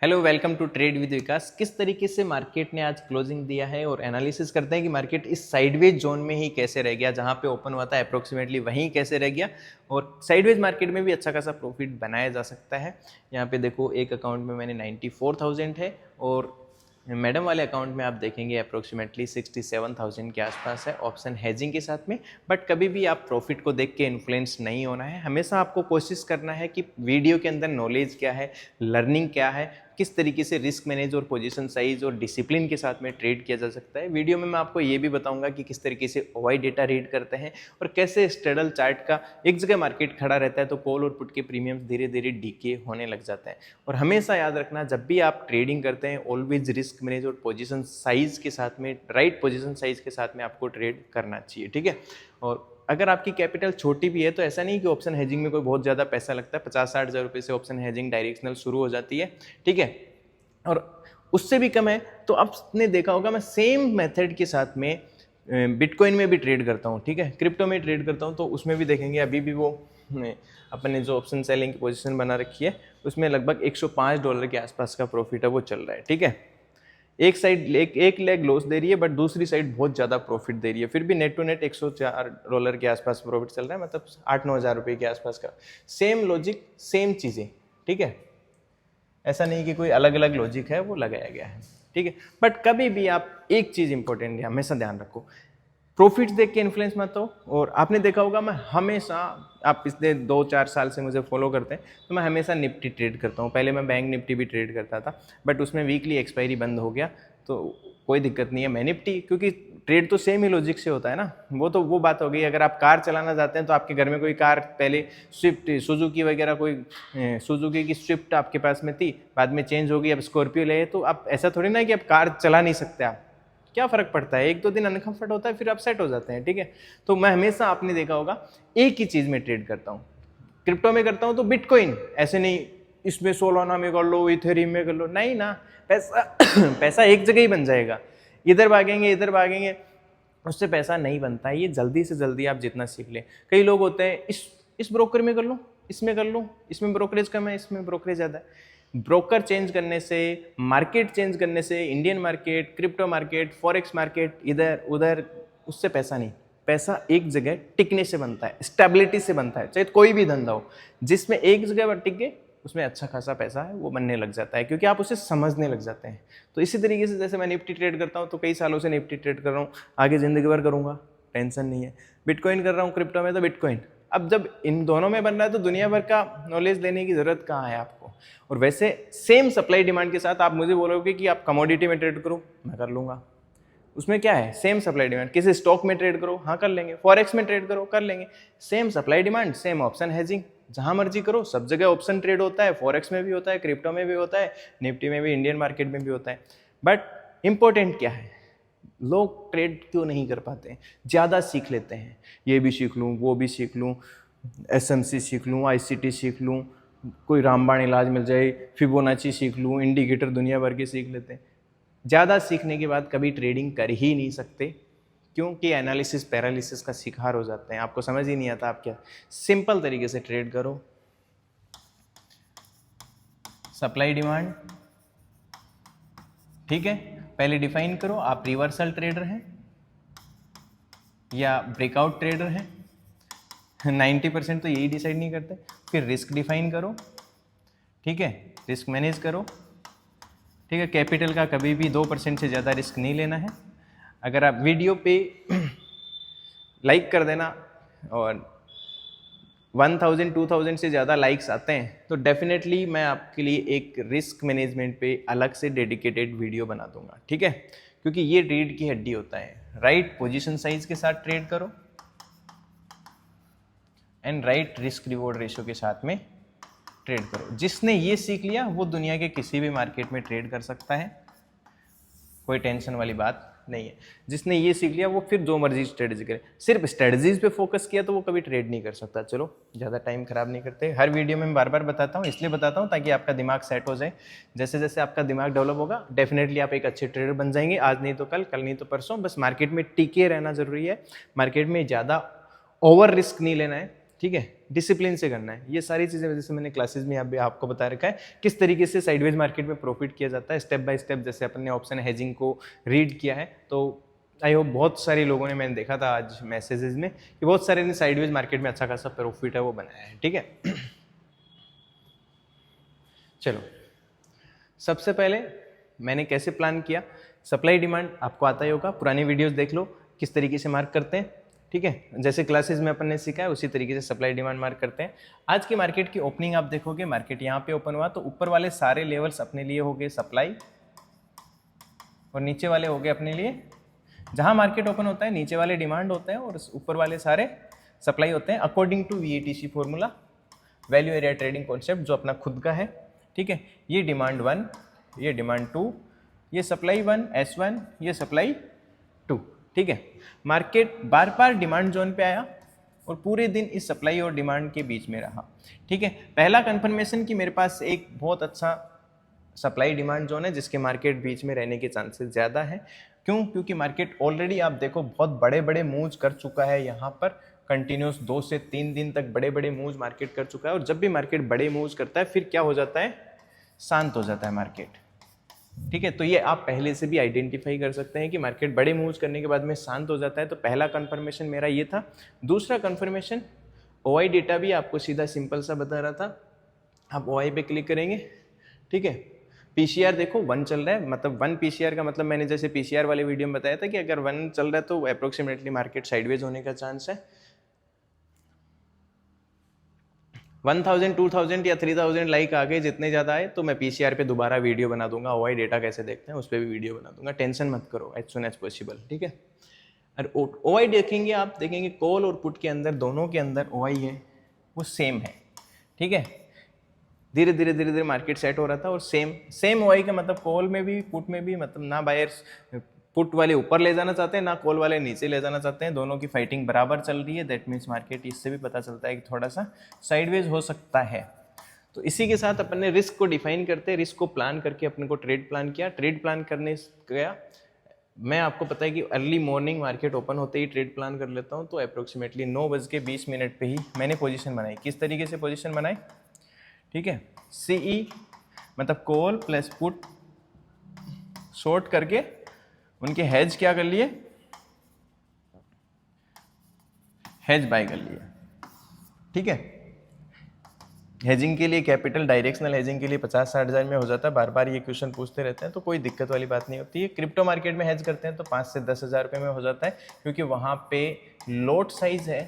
Hello, welcome to trade with Vikas. किस तरीके से मार्केट ने आज क्लोजिंग दिया है और एनालिसिस करते हैं कि मार्केट इस साइडवेज जोन में ही कैसे रह गया, जहां पे ओपन हुआ था अप्रोक्सीमेटली वहीं कैसे रह गया और साइडवेज मार्केट में भी अच्छा खासा प्रॉफिट बनाया जा सकता है। यहाँ पे देखो, एक अकाउंट में मैंने 94,000 है और मैडम वाले अकाउंट में आप देखेंगे अप्रोक्सीमेटली 67,000 के आसपास है ऑप्शन हेजिंग के साथ में। बट कभी भी आप प्रॉफिट को देख के इन्फ्लुएंस नहीं होना है, हमेशा आपको कोशिश करना है कि वीडियो के अंदर नॉलेज क्या है, लर्निंग क्या है, किस तरीके से रिस्क मैनेज और पोजीशन साइज और डिसिप्लिन के साथ में ट्रेड किया जा सकता है। वीडियो में मैं आपको ये भी बताऊंगा कि किस तरीके से ओवाई डेटा रीड करते हैं और कैसे स्ट्रेडल चार्ट का एक जगह मार्केट खड़ा रहता है तो कॉल और पुट के प्रीमियम्स धीरे धीरे डीके होने लग जाते हैं। और हमेशा याद रखना, जब भी आप ट्रेडिंग करते हैं ऑलवेज रिस्क मैनेज और पोजीशन साइज के साथ में, राइट पोजीशन साइज के साथ में आपको ट्रेड करना चाहिए, ठीक है। और अगर आपकी कैपिटल छोटी भी है तो ऐसा नहीं कि ऑप्शन हेजिंग में कोई बहुत ज़्यादा पैसा लगता है। 50-60 हज़ार रुपये से ऑप्शन हेजिंग डायरेक्शनल शुरू हो जाती है, ठीक है। और उससे भी कम है तो आपने देखा होगा, मैं सेम मेथड के साथ में बिटकॉइन में भी ट्रेड करता हूँ, ठीक है, क्रिप्टो में ट्रेड करता हूँ। तो उसमें भी देखेंगे अभी भी वो अपन ने जो ऑप्शन सेलिंग की पोजीशन बना रखी है उसमें लगभग $105 के आसपास का प्रॉफिट है वो चल रहा है, ठीक है। एक साइड एक लेग लॉस दे रही है बट दूसरी साइड बहुत ज़्यादा प्रॉफिट दे रही है, फिर भी नेट टू नेट $104 के आसपास प्रॉफिट चल रहा है, मतलब 8-9 हज़ार रुपये के आसपास का। सेम लॉजिक, सेम चीज़ें, ठीक है। ऐसा नहीं कि कोई अलग अलग लॉजिक है वो लगाया गया है, ठीक है। बट कभी भी आप एक चीज़ इंपॉर्टेंट है, हमेशा ध्यान रखो, प्रॉफिट देख के इन्फ्लुएंस मत हो। और आपने देखा होगा, मैं हमेशा, आप पिछले 2-4 साल से मुझे फॉलो करते हैं तो मैं हमेशा निफ्टी ट्रेड करता हूँ। पहले मैं बैंक निफ्टी भी ट्रेड करता था बट उसमें वीकली एक्सपायरी बंद हो गया तो कोई दिक्कत नहीं है। मैं निफ्टी, क्योंकि ट्रेड तो सेम ही लॉजिक से होता है ना, वो बात हो गई। अगर आप कार चलाना चाहते हैं तो आपके घर में कोई कार पहले स्विफ्ट, सुजुकी वगैरह, कोई सुजुकी की स्विफ्ट आपके पास में थी, बाद में चेंज हो गई, अब स्कॉर्पियो ले, तो आप ऐसा थोड़ी ना कि अब कार चला नहीं सकते आप, क्या फ़र्क पड़ता है, 1-2 दिन अनकंफर्ट होता है फिर आप सेट हो जाते हैं, ठीक है। तो मैं हमेशा, आपने देखा होगा, एक ही चीज़ में ट्रेड करता हूँ। क्रिप्टो में करता हूँ तो बिटकॉइन, ऐसे नहीं इसमें सोलाना में कर लो, इथेरियम में कर लो, नहीं ना, पैसा पैसा एक जगह ही बन जाएगा। इधर भागेंगे उससे पैसा नहीं बनता है। ये जल्दी से जल्दी आप जितना सीख लें। कई लोग होते हैं, इस ब्रोकर में कर लो, इसमें कर लो, इसमें ब्रोकरेज कम है, इसमें ब्रोकरेज ज़्यादा है। ब्रोकर चेंज करने से, मार्केट चेंज करने से, Indian market, crypto market, forex market, इधर उधर, उससे पैसा नहीं, पैसा एक जगह टिकने से बनता है, स्टेबिलिटी से बनता है। चाहे कोई भी धंधा हो, जिसमें एक जगह पर टिक गए उसमें अच्छा खासा पैसा है वो बनने लग जाता है, क्योंकि आप उसे समझने लग जाते हैं। तो इसी तरीके से जैसे मैं निफ्टी ट्रेड करता हूँ तो कई सालों से निफ्टी ट्रेड कर रहा हूँ, आगे ज़िंदगी भर करूँगा, टेंशन नहीं है। बिटकॉइन कर रहा हूँ क्रिप्टो में तो बिटकॉइन। अब जब इन दोनों में बन रहा है तो दुनिया भर का नॉलेज लेने की ज़रूरत कहाँ है आपको। और वैसे सेम सप्लाई डिमांड के साथ आप मुझे बोलोगे कि आप कमोडिटी में ट्रेड करो, मैं कर लूँगा। उसमें क्या है, सेम सप्लाई डिमांड। किसी स्टॉक में ट्रेड करो, हाँ कर लेंगे। फॉरेक्स में ट्रेड करो, कर लेंगे। Same supply demand, same option hedging, जहां मर्जी करो, सब जगह ऑप्शन ट्रेड होता है। फॉरेक्स में भी होता है, क्रिप्टो में भी होता है, निफ्टी में भी, इंडियन मार्केट में भी होता है। बट इंपॉर्टेंट क्या है, लोग ट्रेड क्यों नहीं कर पाते? ज़्यादा सीख लेते हैं, ये भी सीख लूँ, वो भी सीख लूँ, एसएमसी सीख लूँ, आईसीटी सीख लूँ, कोई रामबाण इलाज मिल जाए, फिबोनाची सीख लूँ, इंडिकेटर दुनिया भर के सीख लेते हैं। ज़्यादा सीखने के बाद कभी ट्रेडिंग कर ही नहीं सकते, क्योंकि एनालिसिस पैरालिसिस का शिकार हो जाते हैं। आपको समझ ही नहीं आता आप क्या। सिंपल तरीके से ट्रेड करो, सप्लाई डिमांड, ठीक है, पहले डिफाइन करो आप रिवर्सल ट्रेडर हैं या ब्रेकआउट ट्रेडर हैं। 90% तो यही डिसाइड नहीं करते। फिर रिस्क डिफाइन करो, ठीक है, रिस्क मैनेज करो, ठीक है। कैपिटल का कभी भी 2% से ज़्यादा रिस्क नहीं लेना है। अगर आप वीडियो पे लाइक कर देना और 1000-2000 से ज़्यादा लाइक्स आते हैं तो डेफिनेटली मैं आपके लिए एक रिस्क मैनेजमेंट पे अलग से डेडिकेटेड वीडियो बना दूंगा, ठीक है। क्योंकि ये ट्रेड की हड्डी होता है। राइट पोजीशन साइज के साथ ट्रेड करो and right risk reward ratio के साथ में ट्रेड करो। जिसने ये सीख लिया वो दुनिया के किसी भी मार्केट में ट्रेड कर सकता है, कोई टेंशन वाली बात नहीं है। जिसने ये सीख लिया वो फिर जो मर्जी स्ट्रेटजी करे। सिर्फ स्ट्रेटजीज पे फोकस किया तो वो कभी ट्रेड नहीं कर सकता। चलो ज़्यादा टाइम खराब नहीं करते। हर वीडियो में मैं बार बार बताता हूँ, इसलिए बताता हूँ ताकि आपका दिमाग सेट हो जाए। जैसे जैसे आपका दिमाग डेवलप होगा डेफिनेटली आप एक अच्छे ट्रेडर बन जाएंगे। आज नहीं तो कल, कल नहीं तो परसों। बस मार्केट में टिके रहना जरूरी है। मार्केट में ज़्यादा ओवर रिस्क नहीं लेना है, ठीक है, डिसिप्लिन से करना है। ये सारी चीज़ें जैसे मैंने क्लासेस में अभी आपको बता रखा है किस तरीके से साइडवेज मार्केट में प्रॉफिट किया जाता है, स्टेप बाय स्टेप। जैसे अपन ने ऑप्शन हेजिंग को रीड किया है, तो आई होप बहुत सारे लोगों ने, मैंने देखा था आज मैसेजेस में कि बहुत सारे ने साइडवेज मार्केट में अच्छा खासा प्रॉफिट है वो बनाया है। ठीक है, चलो सबसे पहले मैंने कैसे प्लान किया, सप्लाई डिमांड आपको आता ही होगा, पुरानी वीडियोस देख लो किस तरीके से मार्क करते हैं। ठीक है, जैसे क्लासेस में अपन ने सीखा है उसी तरीके से सप्लाई डिमांड मार्क करते हैं। आज की मार्केट की ओपनिंग आप देखोगे, मार्केट यहाँ पे ओपन हुआ तो ऊपर वाले सारे लेवल्स अपने लिए हो गए सप्लाई और नीचे वाले हो गए अपने लिए, जहाँ मार्केट ओपन होता है नीचे वाले डिमांड होते हैं और ऊपर वाले सारे सप्लाई होते हैं, according to VATC formula, value area trading concept जो अपना खुद का है। ठीक है, ये डिमांड 1, ये डिमांड 2, ये सप्लाई 1 S1, ये सप्लाई 2। ठीक है, मार्केट बार बार डिमांड जोन पे आया और पूरे दिन इस सप्लाई और डिमांड के बीच में रहा। ठीक है, पहला कंफर्मेशन कि मेरे पास एक बहुत अच्छा सप्लाई डिमांड जोन है जिसके मार्केट बीच में रहने के चांसेस ज़्यादा है। क्यों? क्योंकि मार्केट ऑलरेडी आप देखो बहुत बड़े बड़े मूव्स कर चुका है, यहाँ पर कंटिन्यूस 2 से 3 दिन तक बड़े बड़े मूव्स मार्केट कर चुका है। और जब भी मार्केट बड़े मूव्स करता है फिर क्या हो जाता है, शांत हो जाता है मार्केट। ठीक है, तो ये आप पहले से भी आइडेंटिफाई कर सकते हैं कि मार्केट बड़े मूव्स करने के बाद में शांत हो जाता है। तो पहला कंफर्मेशन मेरा ये था। दूसरा कंफर्मेशन OI डेटा भी आपको सीधा सिंपल सा बता रहा था, आप OI पे क्लिक करेंगे। ठीक है, PCR देखो 1 चल रहा है, मतलब 1 PCR का मतलब मैंने जैसे PCR वाले वीडियो में बताया था कि अगर 1 चल रहा है तो अप्रोक्सीमेटली मार्केट साइडवेज होने का चांस है। 1000, 2000 या 3000 लाइक आ गए, जितने ज़्यादा आए तो मैं PCR पे दोबारा वीडियो बना दूंगा, OI डेटा कैसे देखते हैं उस पर भी वीडियो बना दूंगा, टेंशन मत करो, एज सुन एज पॉसिबल। ठीक है, और OI देखेंगे, आप देखेंगे कॉल और पुट के अंदर, दोनों के अंदर OI है वो सेम है। ठीक है, धीरे धीरे मार्केट सेट हो रहा था और सेम OI का मतलब कॉल में भी पुट में भी, मतलब ना बायर्स पुट वाले ऊपर ले जाना चाहते हैं ना कॉल वाले नीचे ले जाना चाहते हैं, दोनों की फाइटिंग बराबर चल रही है। दैट मीन्स मार्केट इससे भी पता चलता है कि थोड़ा सा साइडवेज हो सकता है। तो इसी के साथ अपन ने रिस्क को डिफाइन करते, रिस्क को प्लान करके अपने को ट्रेड प्लान किया। ट्रेड प्लान करने गया मैं, आपको पता है कि अर्ली मॉर्निंग मार्केट ओपन होते ही ट्रेड प्लान कर लेता हूँ। तो अप्रोक्सीमेटली 9:20 पे ही मैंने पोजीशन बनाई। किस तरीके से पोजीशन बनाई? ठीक है, CE मतलब कॉल प्लस पुट शॉर्ट करके उनके हेज क्या कर लिए, हेज बाय कर लिए। ठीक है, हेजिंग के लिए कैपिटल, डायरेक्शनल हेजिंग के लिए 50-60 हज़ार में हो जाता है। बार बार ये क्वेश्चन पूछते रहते हैं तो कोई दिक्कत वाली बात नहीं होती है। क्रिप्टो मार्केट में हेज करते हैं तो 5 से 10 हज़ार रुपये में हो जाता है, क्योंकि वहाँ पे लॉट साइज है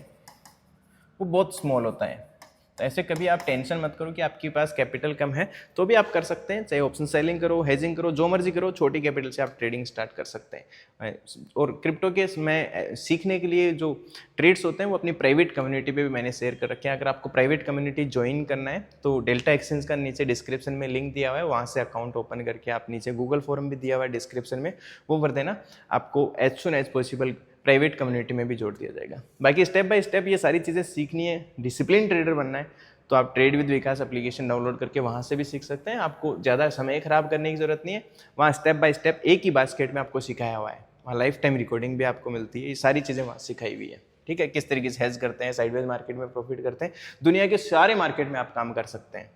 वो बहुत स्मॉल होता है। तो ऐसे कभी आप टेंशन मत करो कि आपके पास कैपिटल कम है, तो भी आप कर सकते हैं, चाहे ऑप्शन सेलिंग करो, हेजिंग करो, जो मर्जी करो, छोटी कैपिटल से आप ट्रेडिंग स्टार्ट कर सकते हैं। और क्रिप्टो के में सीखने के लिए जो ट्रेड्स होते हैं वो अपनी प्राइवेट कम्युनिटी पे भी मैंने शेयर कर रखे हैं। अगर आपको प्राइवेट कम्युनिटी ज्वाइन करना है तो डेल्टा एक्सचेंज का नीचे डिस्क्रिप्शन में लिंक दिया हुआ है, वहाँ से अकाउंट ओपन करके आप, नीचे गूगल फॉर्म भी दिया हुआ है डिस्क्रिप्शन में, वो भर देना, आपको as soon as possible private community में भी जोड़ दिया जाएगा। बाकी स्टेप बाय स्टेप ये सारी चीज़ें सीखनी है, डिसिप्लिन ट्रेडर बनना है तो आप trade with Vikas application download करके वहाँ से भी सीख सकते हैं। आपको ज़्यादा समय खराब करने की ज़रूरत नहीं है, वहाँ स्टेप बाय स्टेप एक ही बास्केट में आपको सिखाया हुआ है, वहाँ लाइफ टाइम रिकॉर्डिंग भी आपको मिलती है, ये सारी चीज़ें वहाँ सिखाई हुई है। ठीक है, किस तरीके से हेज करते हैं, साइडवेज मार्केट में प्रॉफिट करते हैं, दुनिया के सारे मार्केट में आप काम कर सकते हैं।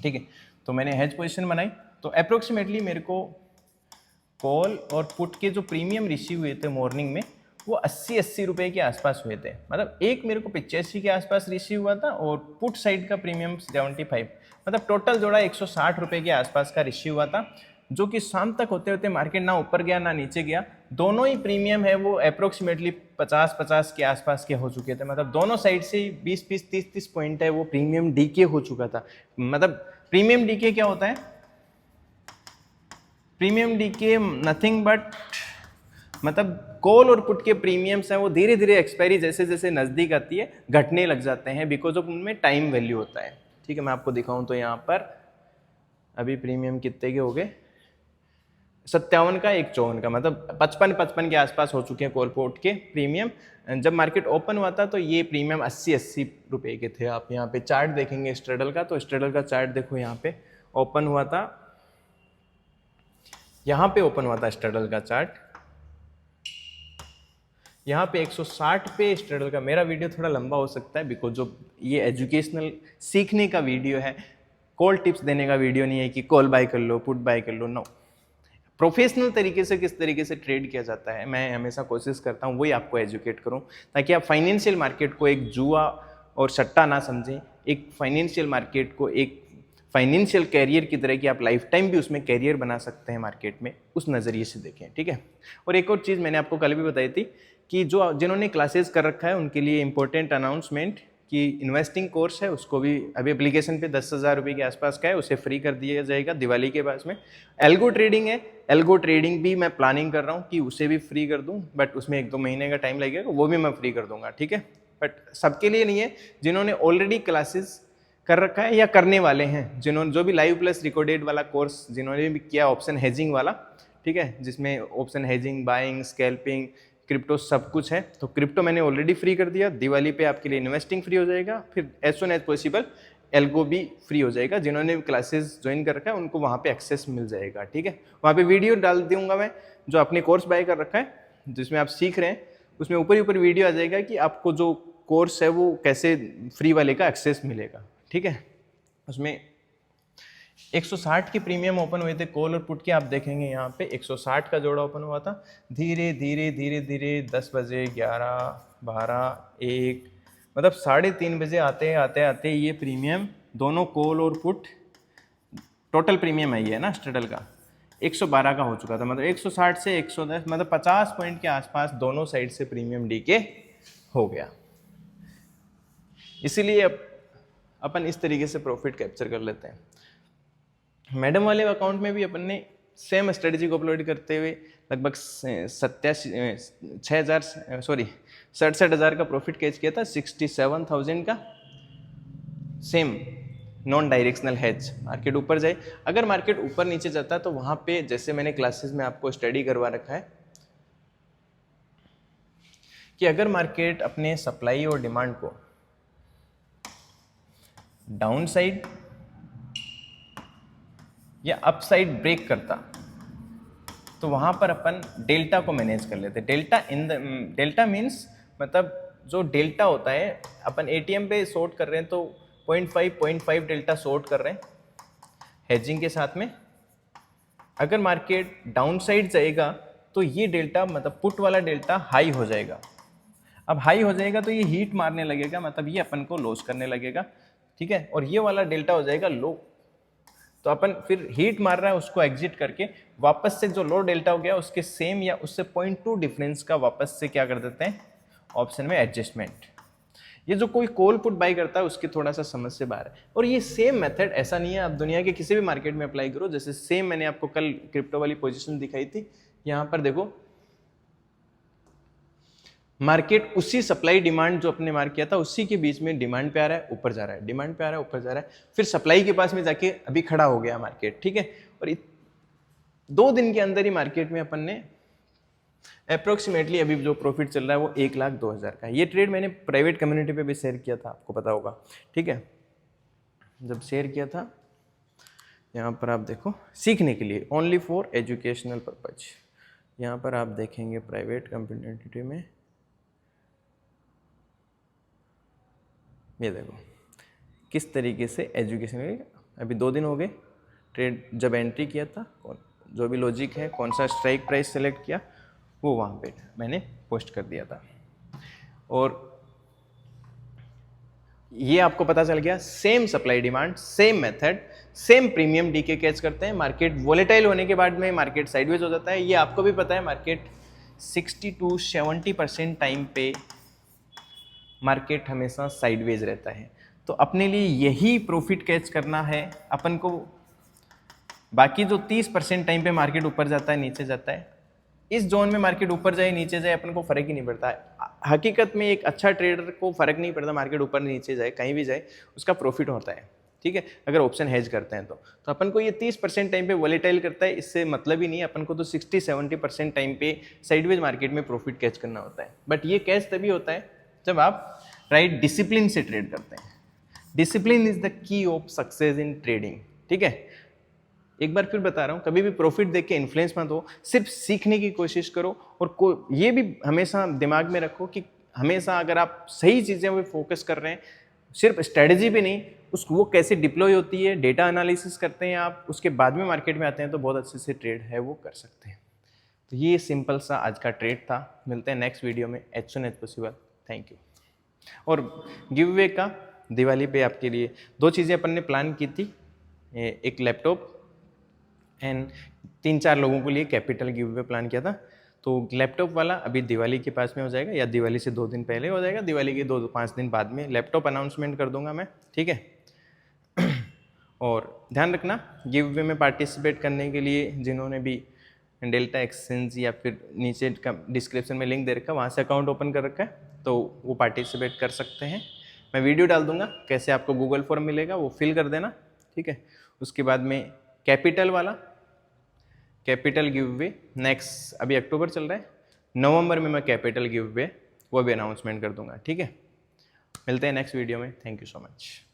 ठीक है, तो मैंने हेज पोजिशन बनाई तो अप्रोक्सीमेटली मेरे को कॉल और पुट के जो प्रीमियम रिसीव हुए थे मॉर्निंग में वो 80 रुपए के आसपास हुए थे। मतलब एक मेरे को 85 के आसपास रिसीव हुआ था और पुट साइड का प्रीमियम 75, मतलब टोटल जोड़ा 160 रुपए के आसपास का रिसीव हुआ था, जो कि शाम तक होते होते मार्केट ना ऊपर गया ना नीचे गया। दोनों ही प्रीमियम है वो अप्रोक्सीमेटली 50 के आसपास के हो चुके थे। मतलब दोनों साइड से 20 30 पॉइंट है वो प्रीमियम डीके हो चुका था। मतलब प्रीमियम डीके क्या होता है? प्रीमियम डीके नथिंग बट, मतलब कॉल और पुट के प्रीमियम्स हैं वो धीरे धीरे एक्सपायरी जैसे जैसे नज़दीक आती है घटने लग जाते हैं, बिकॉज ऑफ उनमें टाइम वैल्यू होता है। ठीक है, मैं आपको दिखाऊं तो यहाँ पर अभी प्रीमियम कितने के हो गए, 57 का, 154 का, मतलब 55 के आसपास हो चुके हैं कॉल पुट के प्रीमियम। जब मार्केट ओपन हुआ था तो ये प्रीमियम 80 रुपए के थे। आप यहाँ पे चार्ट देखेंगे स्ट्रेडल का, तो स्ट्रेडल का चार्ट देखो, यहाँ पे ओपन हुआ था, यहाँ पे ओपन हुआ था स्ट्रेडल का चार्ट, यहाँ पे 160 पे स्ट्रेडल का। मेरा वीडियो थोड़ा लंबा हो सकता है बिकॉज जो ये एजुकेशनल सीखने का वीडियो है, कॉल टिप्स देने का वीडियो नहीं है कि कॉल बाय कर लो, पुट बाय कर लो, नो। प्रोफेशनल तरीके से किस तरीके से ट्रेड किया जाता है, मैं हमेशा कोशिश करता हूँ वही आपको एजुकेट करूँ, ताकि आप फाइनेंशियल मार्केट को एक जुआ और सट्टा ना समझें, एक फाइनेंशियल मार्केट को एक फाइनेंशियल कैरियर की तरह कि आप लाइफ टाइम भी उसमें कैरियर बना सकते हैं मार्केट में, उस नज़रिए से देखें, ठीक है। और एक और चीज़ मैंने आपको कल भी बताई थी कि जो जिन्होंने क्लासेस कर रखा है उनके लिए इंपॉर्टेंट अनाउंसमेंट कि इन्वेस्टिंग कोर्स है उसको भी अभी एप्लीकेशन पे 10,000 रुपये के आसपास का है, उसे फ्री कर दिया जाएगा दिवाली के पास में। एल्गो ट्रेडिंग है, एल्गो ट्रेडिंग भी मैं प्लानिंग कर रहा हूँ कि उसे भी फ्री कर दूँ, बट उसमें 1-2 महीने का टाइम लगेगा, वो भी मैं फ्री कर दूंगा, ठीक है। बट सबके लिए नहीं है, जिन्होंने ऑलरेडी क्लासेस कर रखा है या करने वाले हैं, जिन्होंने जो भी लाइव प्लस रिकॉर्डेड वाला कोर्स जिन्होंने भी किया ऑप्शन हेजिंग वाला, ठीक है, जिसमें option hedging, buying, scalping, crypto सब कुछ है। तो क्रिप्टो मैंने ऑलरेडी फ्री कर दिया, दिवाली पे आपके लिए इन्वेस्टिंग फ्री हो जाएगा, फिर as soon as possible algo भी फ्री हो जाएगा। जिन्होंने क्लासेस ज्वाइन कर रखा है उनको वहाँ पे एक्सेस मिल जाएगा, ठीक है। वहाँ पे वीडियो डाल दूंगा मैं, जो आपने कोर्स बाय कर रखा है जिसमें आप सीख रहे हैं, उसमें ऊपर ही ऊपर वीडियो आ जाएगा कि आपको जो कोर्स है वो कैसे फ्री वाले का एक्सेस मिलेगा, ठीक है। उसमें 160 की प्रीमियम ओपन हुए थे कॉल और पुट के, आप देखेंगे यहाँ पे 160 का जोड़ा ओपन हुआ था। धीरे धीरे धीरे धीरे 10 बजे, 11, 12, 1, मतलब 3:30 बजे आते आते आते ये प्रीमियम दोनों कॉल और पुट, टोटल प्रीमियम है ये ना स्ट्रेडल का, 112 का हो चुका था। मतलब 160 से 110, मतलब 50 पॉइंट के आसपास दोनों साइड से प्रीमियम डीके हो गया। इसीलिए अब अपन इस तरीके से प्रॉफिट कैप्चर कर लेते हैं। मैडम वाले अकाउंट में भी अपन ने सेम स्ट्रेटजी को अपलोड करते हुए लगभग 67,000 का प्रॉफिट कैच किया था, 67,000 का। Same non directional hedge, market ऊपर जाए, अगर मार्केट ऊपर नीचे जाता है तो वहाँ पे जैसे मैंने क्लासेस में आपको स्टडी करवा रखा है कि अगर मार्केट अपने सप्लाई और डिमांड को डाउन साइड या अप साइड ब्रेक करता तो वहां पर अपन डेल्टा को मैनेज कर लेते। डेल्टा मीन्स मतलब जो डेल्टा होता है, अपन एटीएम पे शॉर्ट कर रहे हैं तो 0.5 डेल्टा शॉर्ट कर रहे हैं हेजिंग के साथ में। अगर मार्केट डाउन साइड जाएगा तो ये डेल्टा मतलब पुट वाला डेल्टा हाई हो जाएगा। अब हाई हो जाएगा तो ये हीट मारने लगेगा, मतलब ये अपन को लॉस करने लगेगा, ठीक है। और ये वाला डेल्टा हो जाएगा लो, तो अपन फिर हीट मार रहा है उसको एग्जिट करके वापस से जो लो डेल्टा हो गया उसके सेम या उससे 0.2 डिफरेंस का वापस से क्या कर देते हैं ऑप्शन में एडजस्टमेंट। ये जो कोई कॉल पुट बाई करता है उसकी थोड़ा सा समझ से बाहर है। और ये सेम मेथड ऐसा नहीं है, आप दुनिया के किसी भी मार्केट में अप्लाई करो। जैसे सेम मैंने आपको कल क्रिप्टो वाली पोजीशन दिखाई थी, यहाँ पर देखो मार्केट उसी सप्लाई डिमांड जो अपने मार्क किया था उसी के बीच में डिमांड पे आ रहा है, ऊपर जा रहा है, डिमांड पे आ रहा है, ऊपर जा रहा है, फिर सप्लाई के पास में जाके अभी खड़ा हो गया मार्केट, ठीक है। और 2 दिन के अंदर ही मार्केट में अपन ने अप्रोक्सीमेटली अभी जो प्रॉफिट चल रहा है वो 1,02,000 का है। ये ट्रेड मैंने प्राइवेट कम्युनिटी पे भी शेयर किया था, आपको पता होगा, ठीक है। जब शेयर किया था यहाँ पर आप देखो सीखने के लिए, ओनली फॉर एजुकेशनल पर्पज। यहाँ पर आप देखेंगे प्राइवेट कम्युनिटी में, ये देखो किस तरीके से एजुकेशन, अभी 2 दिन हो गए ट्रेड जब एंट्री किया था, जो भी लॉजिक है, कौन सा स्ट्राइक प्राइस सेलेक्ट किया वो वहाँ पे मैंने पोस्ट कर दिया था। और ये आपको पता चल गया, same supply demand, same method, same premium DK catch करते हैं। मार्केट वोलेटाइल होने के बाद में मार्केट साइडवेज हो जाता है, ये आपको भी पता है। मार्केट 60 to 70% टाइम पे मार्केट हमेशा साइडवेज रहता है। तो अपने लिए यही प्रॉफिट कैच करना है अपन को। बाकी जो 30% टाइम पे मार्केट ऊपर जाता है नीचे जाता है, इस जोन में मार्केट ऊपर जाए नीचे जाए अपन को फर्क ही नहीं पड़ता है। हकीकत में एक अच्छा ट्रेडर को फर्क नहीं पड़ता मार्केट ऊपर नीचे जाए, कहीं भी जाए उसका प्रॉफिट होता है, ठीक है, अगर ऑप्शन हेज करते हैं तो अपन को ये 30% टाइम पे वॉलेटाइल करता है, इससे मतलब ही नहीं। अपन को तो 60-70% टाइम पे साइडवेज मार्केट में प्रॉफिट कैच करना होता है। बट ये कैच तभी होता है जब आप राइट डिसिप्लिन से ट्रेड करते हैं। Discipline is the key of success in trading, ठीक है। एक बार फिर बता रहा हूँ, कभी भी प्रॉफिट देख के इन्फ्लुएंस मत हो, सिर्फ सीखने की कोशिश करो। और ये भी हमेशा दिमाग में रखो कि हमेशा अगर आप सही चीज़ें पे फोकस कर रहे हैं, सिर्फ स्ट्रेटजी पे नहीं, वो कैसे डिप्लॉय होती है, डेटा एनालिसिस करते हैं आप, उसके बाद में मार्केट में आते हैं तो बहुत अच्छे से ट्रेड है वो कर सकते हैं। तो ये सिंपल सा आज का ट्रेड था। मिलते हैं नेक्स्ट वीडियो में as soon as possible. Thank you. और गिव अवे का दिवाली पे आपके लिए 2 चीज़ें अपन ने प्लान की थी, एक लैपटॉप एंड 3-4 लोगों के लिए कैपिटल गिव अवे प्लान किया था। तो लैपटॉप वाला अभी दिवाली के पास में हो जाएगा, या दिवाली से 2 दिन पहले हो जाएगा, दिवाली के 2-5 दिन बाद में लैपटॉप अनाउंसमेंट कर दूंगा मैं, ठीक है। और ध्यान रखना, गिव अवे में पार्टिसिपेट करने के लिए जिन्होंने भी डेल्टा एक्सचेंज या फिर नीचे डिस्क्रिप्शन में लिंक दे रखा है, वहाँ से अकाउंट ओपन कर रखा है, तो वो पार्टिसिपेट कर सकते हैं। मैं वीडियो डाल दूंगा कैसे आपको गूगल फॉर्म मिलेगा, वो फिल कर देना, ठीक है। उसके बाद में कैपिटल वाला, कैपिटल गिव अवे नेक्स्ट, अभी अक्टूबर चल रहा है, नवंबर में मैं कैपिटल गिव अवे वो भी अनाउंसमेंट कर दूंगा, ठीक है। मिलते हैं नेक्स्ट वीडियो में। Thank you so much.